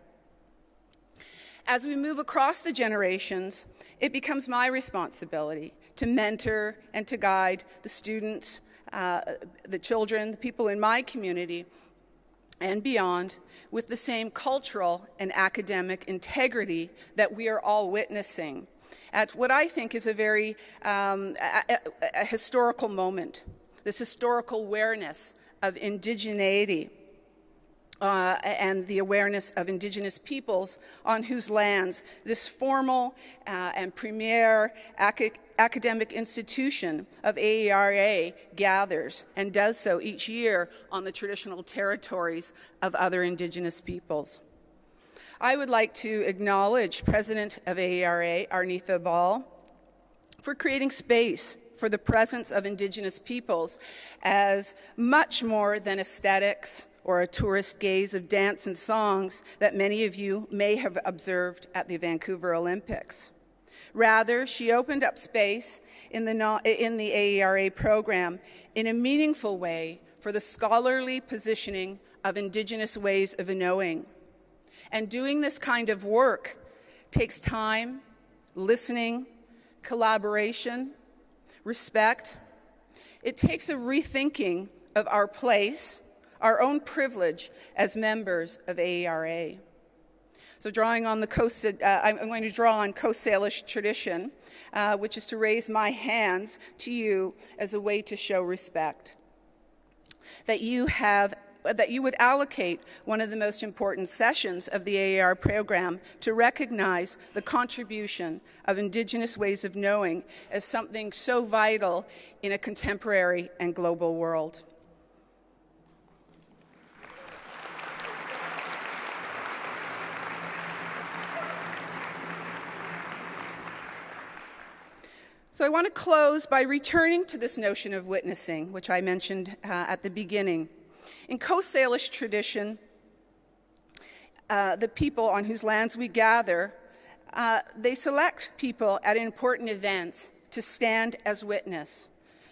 As we move across the generations, it becomes my responsibility to mentor and to guide the students, the children, the people in my community, and beyond, with the same cultural and academic integrity that we are all witnessing at what I think is a very a historical moment, this historical awareness of indigeneity. And the awareness of Indigenous peoples on whose lands this formal and premier academic institution of AERA gathers, and does so each year on the traditional territories of other Indigenous peoples. I would like to acknowledge President of AERA, Arnitha Ball, for creating space for the presence of Indigenous peoples as much more than aesthetics or a tourist gaze of dance and songs that many of you may have observed at the Vancouver Olympics. Rather, she opened up space in the AERA program in a meaningful way for the scholarly positioning of Indigenous ways of knowing. And doing this kind of work takes time, listening, collaboration, respect. It takes a rethinking of our place, our own privilege as members of AERA. So drawing on I'm going to draw on Coast Salish tradition, which is to raise my hands to you as a way to show respect. That you would allocate one of the most important sessions of the AER program to recognize the contribution of Indigenous ways of knowing as something so vital in a contemporary and global world. So I want to close by returning to this notion of witnessing, which I mentioned at the beginning. In Coast Salish tradition, the people on whose lands we gather, they select people at important events to stand as witness.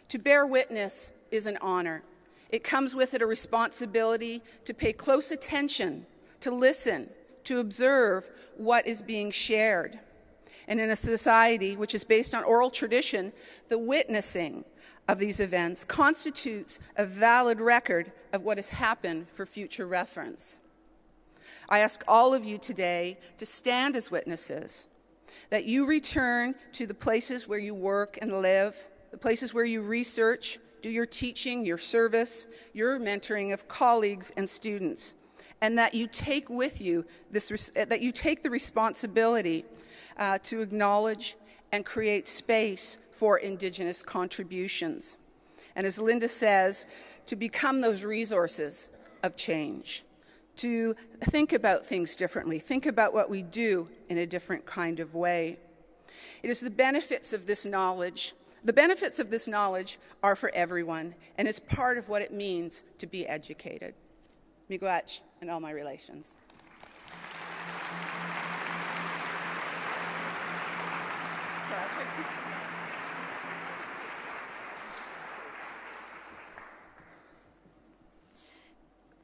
To bear witness is an honor. It comes with it a responsibility to pay close attention, to listen, to observe what is being shared. And in a society which is based on oral tradition, the witnessing of these events constitutes a valid record of what has happened for future reference. I ask all of you today to stand as witnesses, that you return to the places where you work and live, the places where you research, do your teaching, your service, your mentoring of colleagues and students, and that you take with you that you take the responsibility to acknowledge and create space for Indigenous contributions. And as Linda says, to become those resources of change, to think about things differently, think about what we do in a different kind of way. It is the benefits of this knowledge. The benefits of this knowledge are for everyone, and it's part of what it means to be educated. Miigwech and all my relations.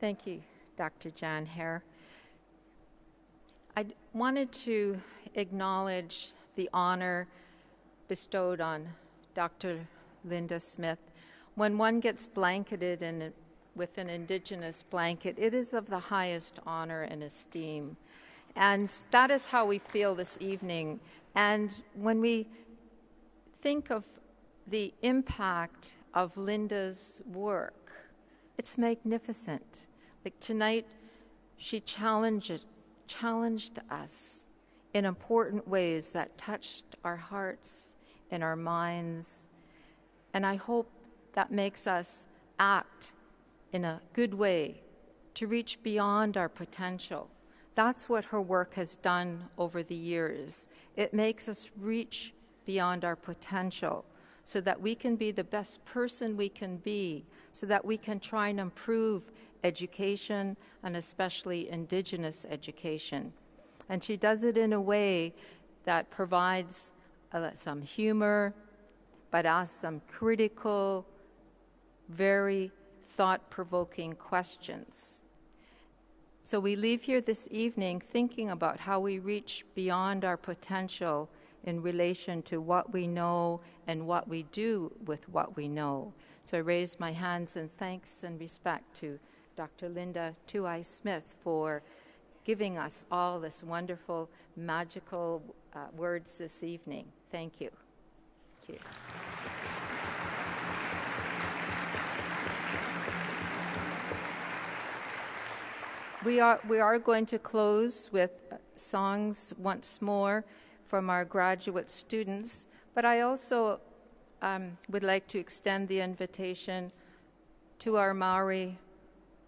Thank you, Dr. Jan Hare. I wanted to acknowledge the honor bestowed on Dr. Linda Smith. When one gets blanketed with an Indigenous blanket, it is of the highest honor and esteem. And that is how we feel this evening. And when we think of the impact of Linda's work, it's magnificent. Like tonight, she challenged us in important ways that touched our hearts and our minds. And I hope that makes us act in a good way to reach beyond our potential. That's what her work has done over the years. It makes us reach beyond our potential so that we can be the best person we can be, so that we can try and improve education, and especially Indigenous education. And she does it in a way that provides some humor, but asks some critical, very thought-provoking questions. So we leave here this evening thinking about how we reach beyond our potential in relation to what we know and what we do with what we know. So I raise my hands in thanks and respect to Dr. Linda Tuai Smith for giving us all this wonderful, magical words this evening. Thank you. Thank you. We are going to close with songs once more from our graduate students, but I also would like to extend the invitation to our Maori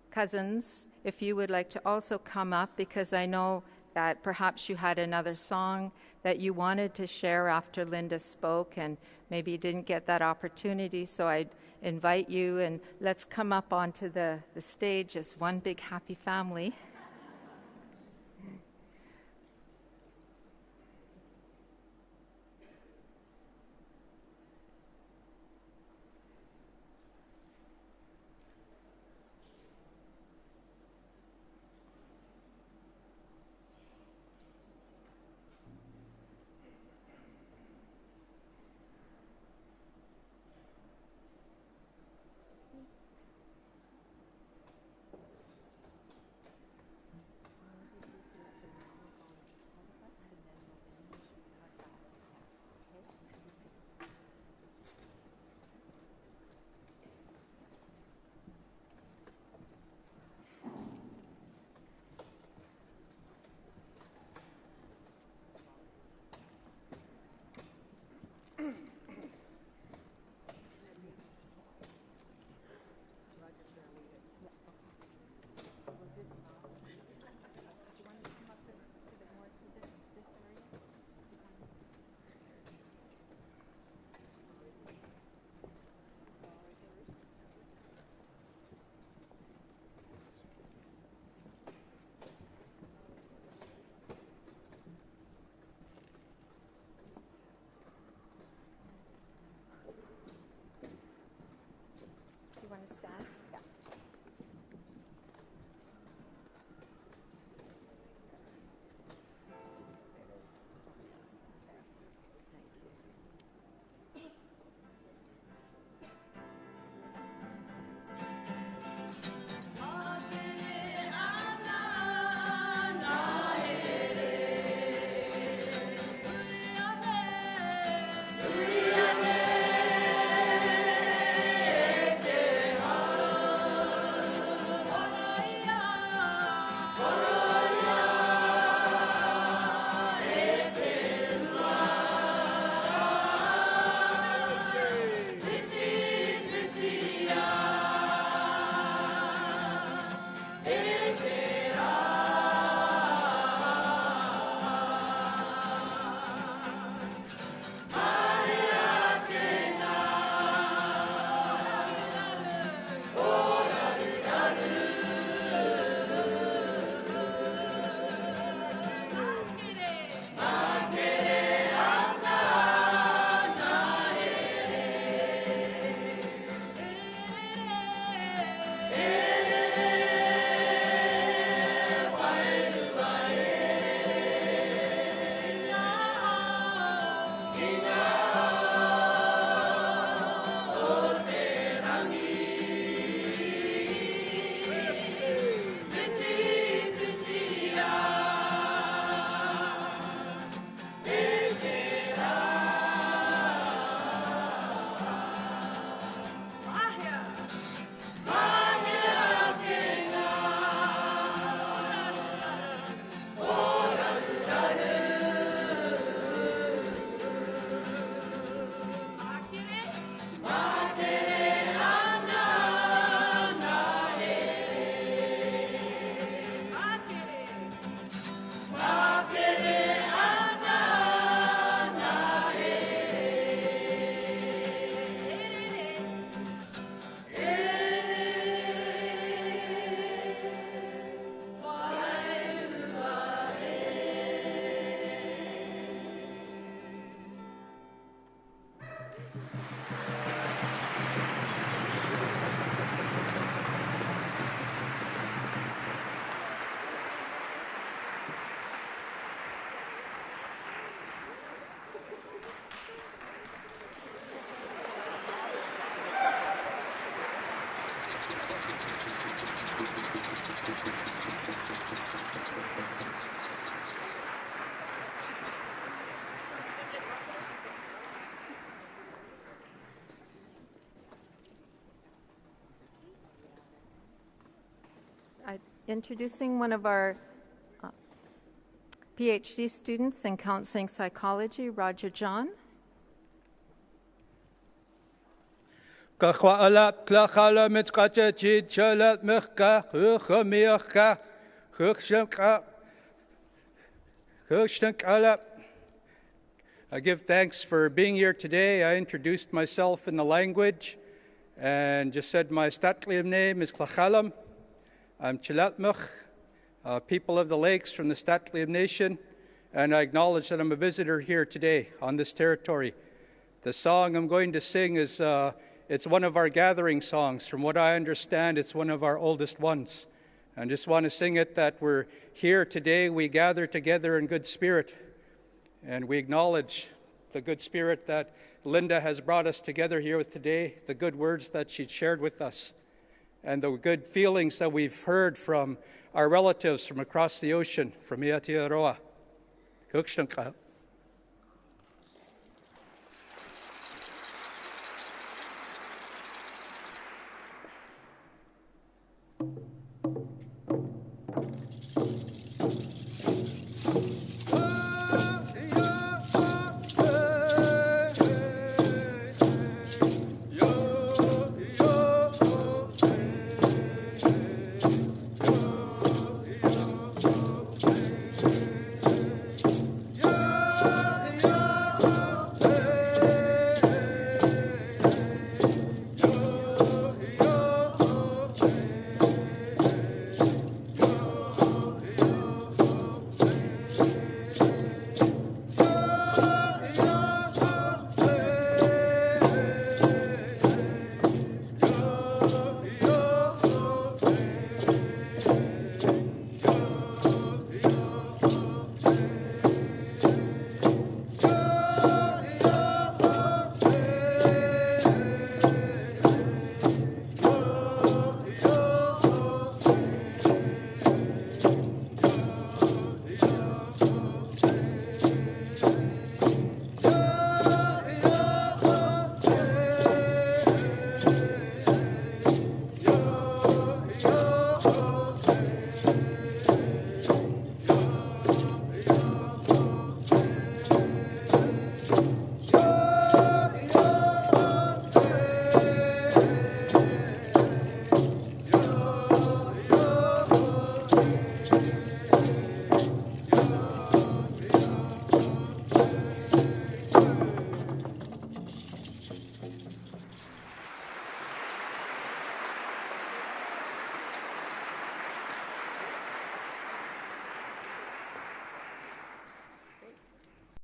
cousins, if you would like to also come up, because I know that perhaps you had another song that you wanted to share after Linda spoke and maybe you didn't get that opportunity, so I'd invite you and let's come up onto the stage as one big happy family. introducing one of our PhD students in counseling psychology, Roger John. I give thanks for being here today. I introduced myself in the language and just said my Statliam name is Clachalam. I'm Chilatmach, people of the lakes from the Statliam Nation, and I acknowledge that I'm a visitor here today on this territory. The song I'm going to sing is it's one of our gathering songs. From what I understand, it's one of our oldest ones. I just want to sing it that we're here today, we gather together in good spirit. And we acknowledge the good spirit that Linda has brought us together here with today, the good words that she shared with us, and the good feelings that we've heard from our relatives from across the ocean, from AERA. Kukshanka.